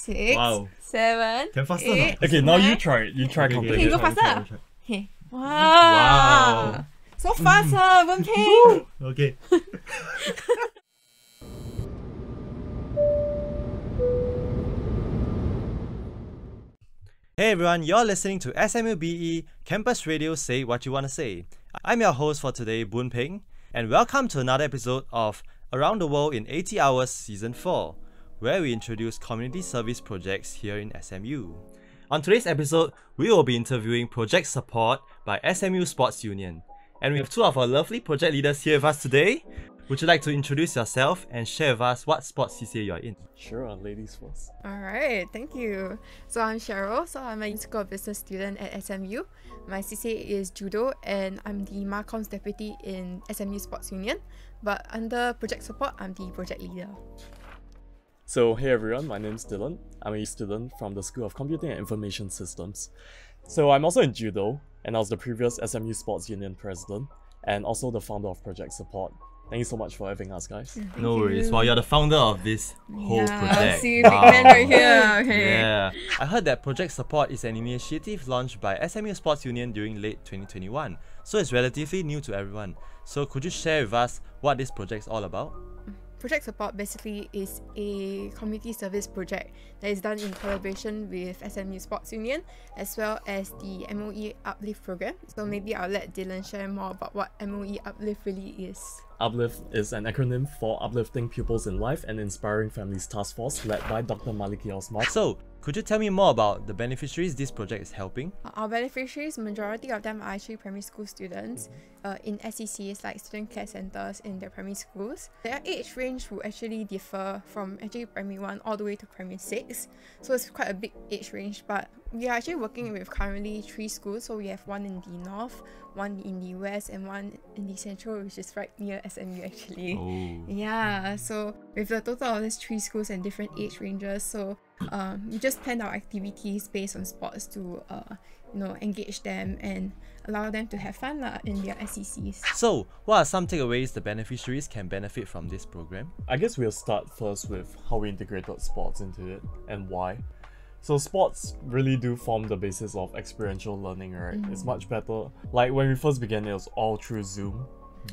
6, Wow. 7, Can faster 8, not? Okay, now you 9. try it. You try Okay, counting. You can go try, faster. try. Okay. Wow. Wow. So fast, Wen Ping. Okay. Hey everyone, you're listening to SMUBE Campus Radio Say What You Wanna Say. I'm your host for today, Boon Ping, and welcome to another episode of Around the World in 80 Hours Season 4, where we introduce community service projects here in SMU. On today's episode, we will be interviewing Project SSUpport by SMU Sports Union. And we have two of our lovely project leaders here with us today. Would you like to introduce yourself and share with us what sports CCA you are in? Sure, ladies first. Alright, thank you. So I'm Cheryl, I'm a School of Business student at SMU. My CCA is Judo and I'm the Marcoms Deputy in SMU Sports Union. But under Project SSUpport, I'm the project leader. So, hey everyone, my name's Dylan. I'm a student from the School of Computing and Information Systems. So, I'm also in Judo, and I was the previous SMU Sports Union president, and also the founder of Project SSUpport. Thank you so much for having us, guys. No worries. Well, you're the founder of this whole project. See, big man right here. Okay. Yeah. I heard that Project SSUpport is an initiative launched by SMU Sports Union during late 2021. So it's relatively new to everyone. So could you share with us what this project is all about? Project SSUpport basically is a community service project that is done in collaboration with SMU Sports Union as well as the MOE UPLIFT program. So maybe I'll let Dylan share more about what MOE UPLIFT really is. UPLIFT is an acronym for Uplifting Pupils in Life and Inspiring Families Task Force, led by Dr. Maliki Osman. So, could you tell me more about the beneficiaries this project is helping? Our beneficiaries, majority of them are actually primary school students in SECs like student care centers in their primary schools. Their age range will actually differ from actually primary 1 all the way to primary 6. So it's quite a big age range, but we are actually working with currently 3 schools. So we have one in the north, one in the west, and one in the central, which is right near SMU actually. Oh. Yeah, so with the total of these 3 schools and different age ranges, so we just plan our activities based on sports to engage them and allow them to have fun in their SECs. So, what are some takeaways the beneficiaries can benefit from this program? I guess we'll start first with how we integrated sports into it and why. So sports really do form the basis of experiential learning, right? It's much better. Like when we first began, it was all through Zoom.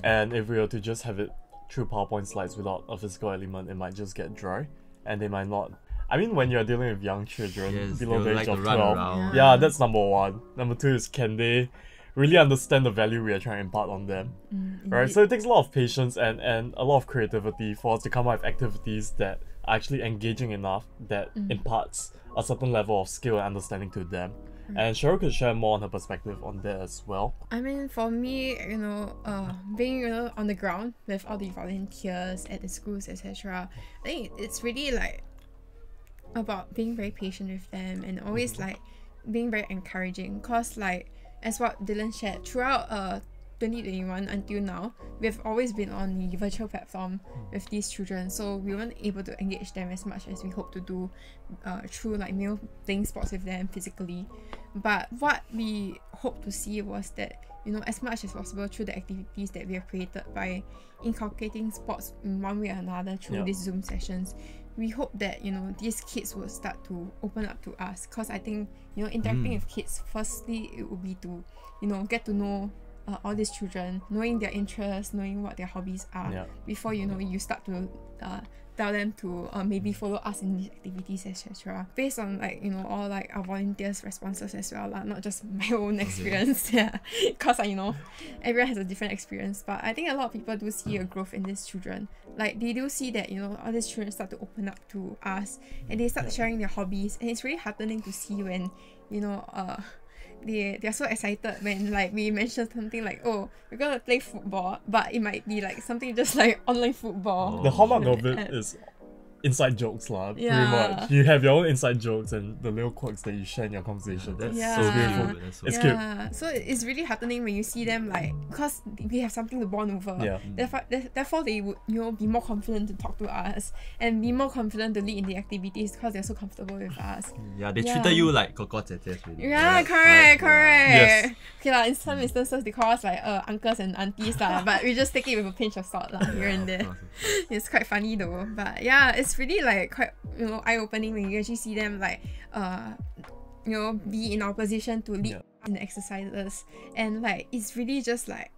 And if we were to just have it through PowerPoint slides without a physical element, it might just get dry. And they might not... I mean, when you're dealing with young children below the age of 12, yeah, that's number 1. Number 2 is, can they really understand the value we are trying to impart on them, right? So it takes a lot of patience and a lot of creativity for us to come up with activities that are actually engaging enough that imparts a certain level of skill and understanding to them. And Cheryl could share more on her perspective on that as well. I mean, for me, being on the ground with all the volunteers at the schools, etc., I think it's really like about being very patient with them and always like being very encouraging, because like as what Dylan shared, throughout 2021 until now, we've always been on the virtual platform with these children, so we weren't able to engage them as much as we hope to do through like playing sports with them physically. But what we hope to see was that, as much as possible through the activities that we have created by inculcating sports in one way or another through these Zoom sessions, we hope that these kids will start to open up to us, because I think interacting with kids, firstly it would be to get to know all these children, knowing their interests, knowing what their hobbies are, before you start to tell them to maybe follow us in these activities, etc. Based on all like our volunteers' responses as well, not just my own experience. Because everyone has a different experience, but I think a lot of people do see a growth in these children. Like they do see that all these children start to open up to us and they start sharing their hobbies, and it's really heartening to see when they're so excited when like we mention something like, oh, we're gonna play football, but it might be like something just like online football. The hallmark of it is inside jokes pretty much. You have your own inside jokes and the little quirks that you share in your conversation. That's so beautiful. It's cute. So it's really heartening when you see them, like, because we have something to bond over. Therefore they would be more confident to talk to us and be more confident to lead in the activities because they're so comfortable with us. They treated you like koko tetes really. Correct. Yes. Okay in some instances they call us like uncles and aunties but we just take it with a pinch of salt here and there. It's quite funny though, but it's it's really like quite eye-opening when you actually see them like be in our position to lead in the exercises, and like it's really just like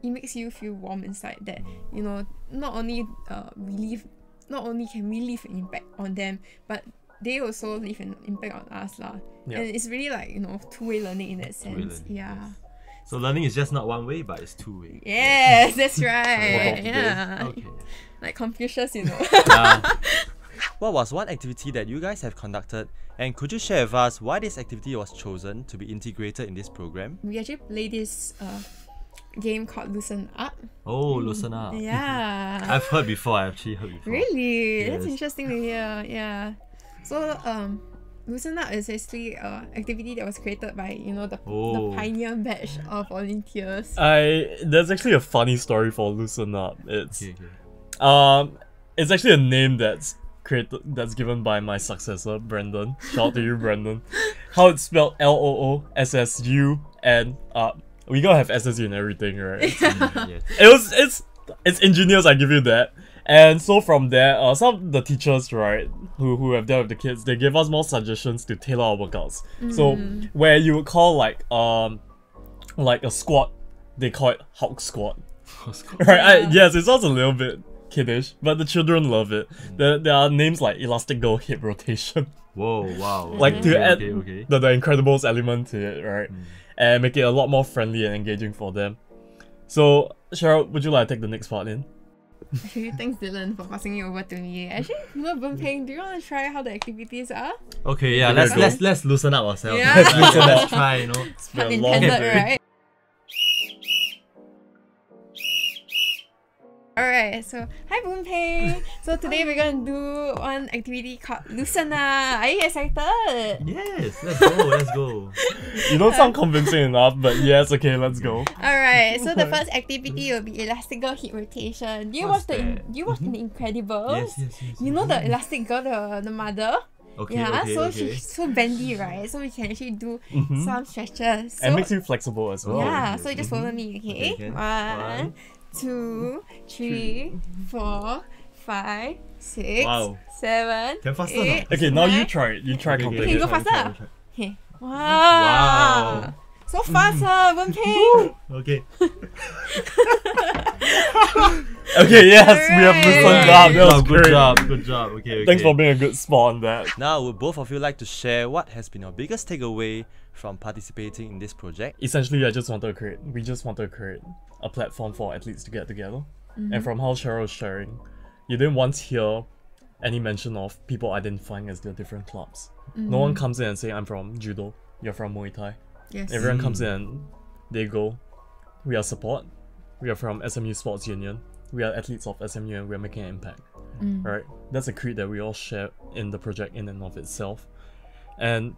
it makes you feel warm inside that not only can we leave an impact on them, but they also leave an impact on us lah. And it's really like two-way learning in that sense. So learning is just not one way, but it's two-way. Yes, that's right. Okay. Like Confucius, What was one activity that you guys have conducted, and could you share with us why this activity was chosen to be integrated in this program? We actually play this game called Loosen Up. Oh, Loosen Up. Yeah. I've heard before. I actually heard before. Really? Yes. That's interesting to hear. Yeah. So Loosen Up is actually an activity that was created by the pioneer batch of volunteers. There's actually a funny story for Loosen Up. It's actually a name that's given by my successor, Brendan. Shout out to you, Brendan. How it's spelled LOOSSU, and we gotta have SSU and everything, right? It's ingenious, I give you that. And so from there, some of the teachers, right, who have dealt with the kids, they gave us more suggestions to tailor our workouts. So where you would call like a squat, they call it Hulk squat. Right? Yes, it sounds a little bit kiddish, but the children love it. There are names like elastic girl hip rotation. Whoa, wow. Like to add the Incredibles element to it, right? And make it a lot more friendly and engaging for them. So, Cheryl, would you like to take the next part in? Actually, thanks Dylan for passing it over to me. Actually, Boon Peng, do you want to try how the activities are? Okay, yeah, let's loosen up ourselves. Yeah. Let's try, Pun intended, right? Alright, so hi Boon Peng. So today we're gonna do one activity called Loosen Up. Are you excited? Yes, let's go. You don't sound convincing enough, but yes, okay, let's go. Alright, so the first activity will be elastic girl hip rotation. Do you watch the Incredibles? Yes. You know the elastic girl, the mother? Okay, she's so bendy, right? So we can actually do some stretches. So, and makes you flexible as well. Yeah, so you just follow me, okay? 1, 2, 3, 4, 5, 6, 7, Can faster 8. Okay, now you try it. You try You completely. can go faster. Okay. Wow. So fast, Boon Peng. Okay. Okay, yes, we have listened up. That was great. Good job. Okay. Thanks for being a good spot on that. Now, would both of you like to share what has been your biggest takeaway from participating in this project? Essentially, we just wanted to create a platform for athletes to get together. And from how Cheryl was sharing, you didn't once hear any mention of people identifying as their different clubs. No one comes in and say, I'm from Judo, you're from Muay Thai. Yes. Everyone comes in and they go, we are support, we are from SMU Sports Union, we are athletes of SMU and we are making an impact. Right? That's a creed that we all share in the project in and of itself. And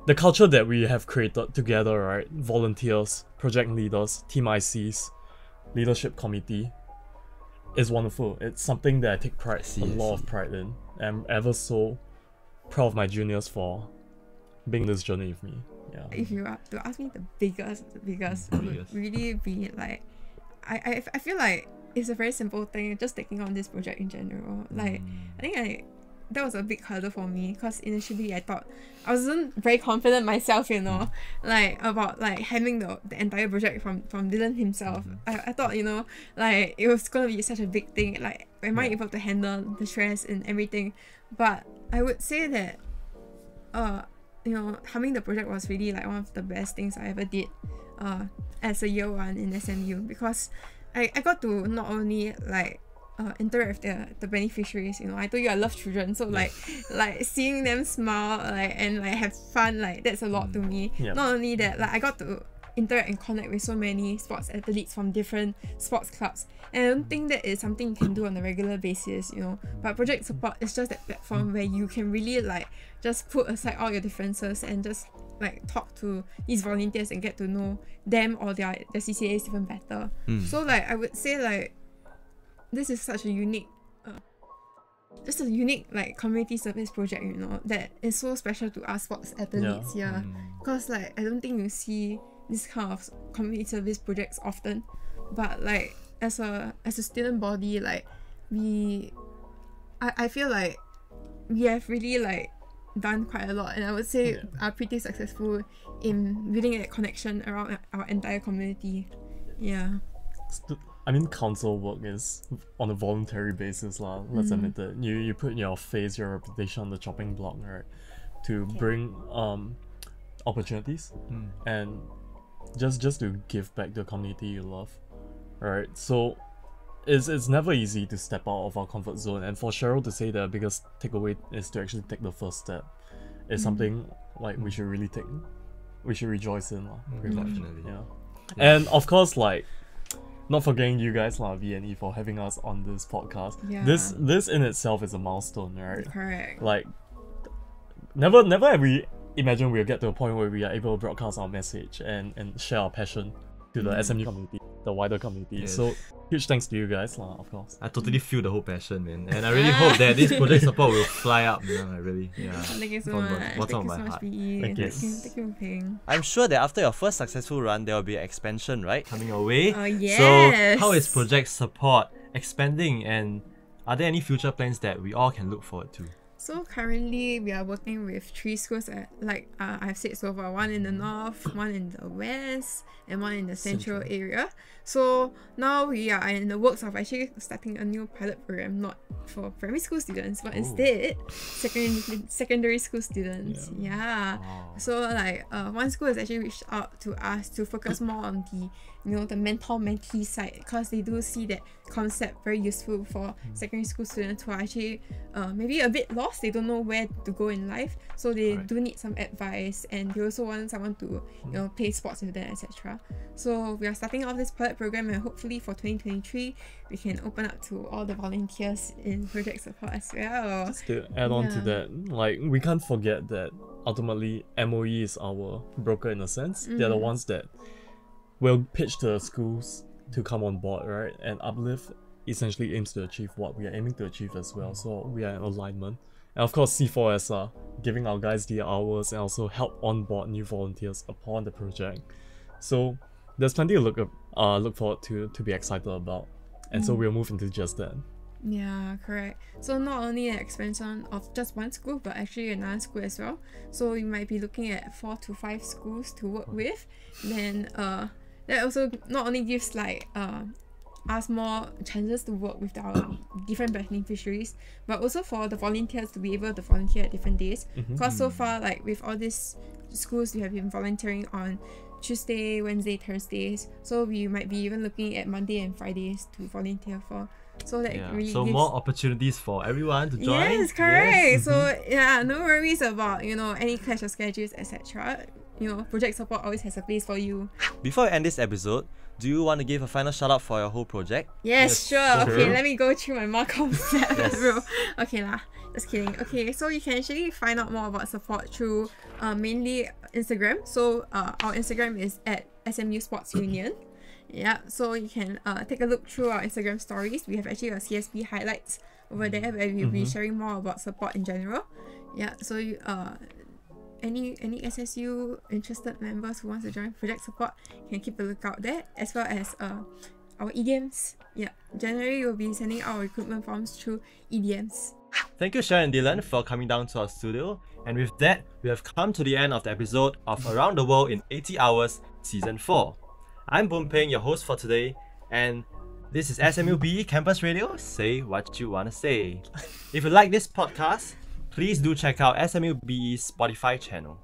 the culture that we have created together, right? Volunteers, project leaders, team ICs, leadership committee, is wonderful. It's something that I take a lot of pride in. I'm ever so proud of my juniors for being in this journey with me. Yeah. If you are to ask me the biggest would really be like, I feel like it's a very simple thing, just taking on this project in general. Like, I think that was a big hurdle for me because initially I thought I wasn't very confident myself, like about like having the entire project from Dylan himself. I thought, like it was gonna be such a big thing. Like, am I able to handle the stress and everything? But I would say that, having the project was really like one of the best things I ever did, as a year one in SMU, because I got to not only like interact with the beneficiaries. I told you I love children, so like seeing them smile and have fun, that's a lot to me. Not only that, I got to interact and connect with so many sports athletes from different sports clubs, and I don't think that is something you can do on a regular basis, but Project Support is just that platform where you can really just put aside all your differences and just talk to these volunteers and get to know them or their CCAs even better. So I would say this is such a unique community service project, that is so special to us sports athletes. Because I don't think you see this kind of community service projects often, but as a student body, we I feel like we have really like done quite a lot, and I would say are pretty successful in building that connection around our entire community. Yeah. I mean, council work is on a voluntary basis, lah. Let's admit it. You put your face, your reputation on the chopping block, right, to bring opportunities and just to give back to the community you love, right? So it's never easy to step out of our comfort zone, and for Cheryl to say the biggest takeaway is to actually take the first step is something like we should rejoice in, lah. Pretty much. Definitely. Yeah. And of course, like, not forgetting you guys, lah, VNE, for having us on this podcast. Yeah. This in itself is a milestone, right? Correct. Like, never have we imagined we'll get to a point where we are able to broadcast our message and share our passion to the SMU community, the wider community. Yes. So huge thanks to you guys, lah, of course. I totally feel the whole passion, man, and I really hope that this project support will fly up. You know, I really, Thank you so From the much. bottom of Thank my you so heart. much, BE. Thank you. Thank you, Ping. I'm sure that after your first successful run, there will be an expansion, right? Coming your way. Oh, yes. So, how is Project Support expanding, and are there any future plans that we all can look forward to? So currently we are working with 3 schools I've said so far, one in the north, one in the west, and one in the central area. So now we are in the works of actually starting a new pilot program, not for primary school students, but instead secondary school students. Yeah. Wow. So like one school has actually reached out to us to focus more on the mentor-mentee side, because they do see that concept very useful for secondary school students who are actually maybe a bit lost. They don't know where to go in life, so they do need some advice, and they also want someone to play sports with them, etc. So we are starting off this pilot program, and hopefully for 2023 we can open up to all the volunteers in Project Support as well. Just to add on to that, like, we can't forget that ultimately MOE is our broker in a sense. They're the ones that will pitch to the schools to come on board, right? And UPLIFT essentially aims to achieve what we are aiming to achieve as well. So we are in alignment. And of course, C4S giving our guys the hours and also help onboard new volunteers upon the project. So there's plenty to look forward to be excited about. And so we'll move into just that. Yeah, correct. So not only an expansion of just one school, but actually another school as well. So you might be looking at 4 to 5 schools to work with. Then that also not only gives like us more chances to work with our different beneficiaries, but also for the volunteers to be able to volunteer at different days. Because so far, like with all these schools, we have been volunteering on Tuesday, Wednesday, Thursdays. So we might be even looking at Monday and Fridays to volunteer for. So that really so gives more opportunities for everyone to join. Yes, correct. So yeah, no worries about any clash of schedules, etc. Project Support always has a place for you. Before we end this episode, do you want to give a final shout out for your whole project? Yes, sure. sure. Okay, let me go through my mark concept, Yes. bro. Okay lah, just kidding. Okay, so you can actually find out more about support through mainly Instagram. So our Instagram is at SMU Sports Union. Yeah, so you can take a look through our Instagram stories. We have actually a CSP highlights over there where we'll be sharing more about support in general. Yeah, so you any SSU interested members who wants to join Project Support can keep a lookout there, as well as our EDMs. Yeah, January we'll be sending our recruitment forms through EDMs. Thank you, Sharon and Dylan, for coming down to our studio. And with that, we have come to the end of the episode of Around the World in 80 Hours Season 4. I'm Boon Peng, your host for today, and this is SMUBE Campus Radio. Say what you wanna say. If you like this podcast, please do check out SMUBE's Spotify channel.